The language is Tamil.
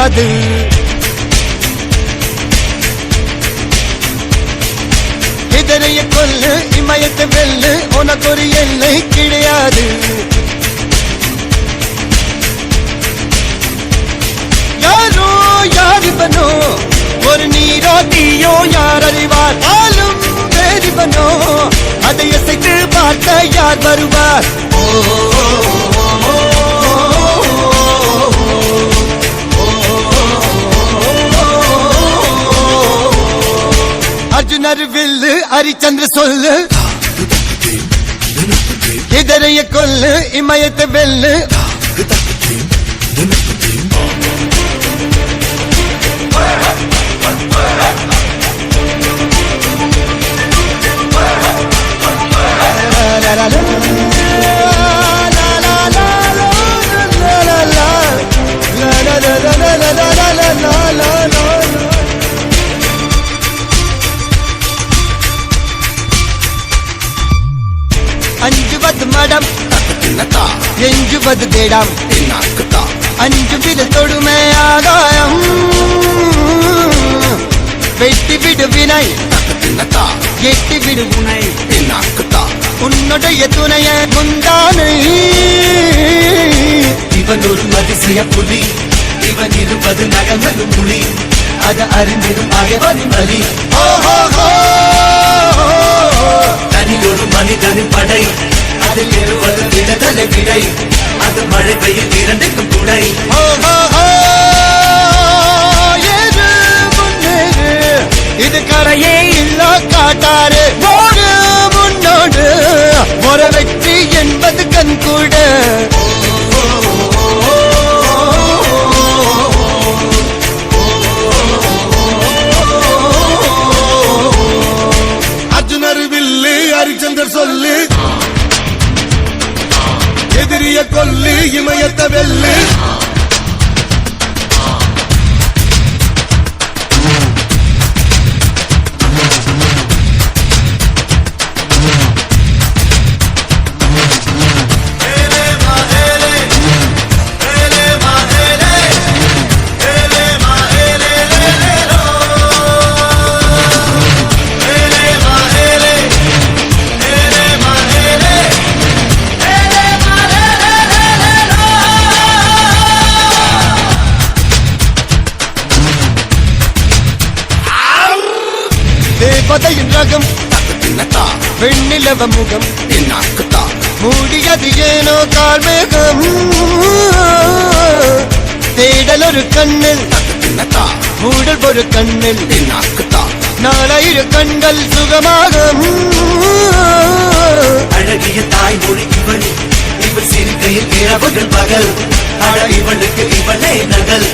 கிடையாது. இதனைய கொல்லு இமயத்தை வெல்லு உனக்கு ஒரு எல்லை கிடையாது. யாரோ யாரிவனோ ஒரு நீரோ தீயோ யார் அறிவார். ஆளும் வேறிவனோ அதை அசைத்து பார்க்க யார் வருவார். அர்ஜுனர் வில்லு ஹரிச்சந்திர சொல்லு இதரைய கொல்லு இமயத்தை வெல்லு. அஞ்சுவது மடம் எஞ்சுவது தேடம். அஞ்சு வித தொடுமை ஆகாயம் வெட்டி விடு வினை எட்டி விடு உனை. உன்னுடைய துணைய முந்தானை இவன் ஒரு அதிசய புலி. இவன் இருப்பது நகர்வது புலி. அது அறிந்திடும் ஆகவனின் வலி. தனி ஒரு மனிதனின் படை. அதில் எழுவது விடுதலை விடை. அது மழை பெய்யும் இரண்டுக்கும் துணை. இது கரையே இல்ல காட்டாரு முன்னோடு ஒரு வெற்றி என்பது கண் கூட. அர்ஜுனர் வில்லு ஹரிச்சந்தர் சொல்லு எதிரிய கொல்லு இமயத்தை வெல்லு. தேவதையின் ரகம் வெண்ணிலவ முகம் மூடியது ஏனோ கால்மேகம். தேடல் ஒரு கண்ணில் மூடல் ஒரு கண்ணில் நாலாயிர கண்கள் சுகமாக. அழகிய தாய்மொழி இவள். இவள் சிரிக்கையில் இரவுகள் பகல். இவளுக்கு இவளே நகல்.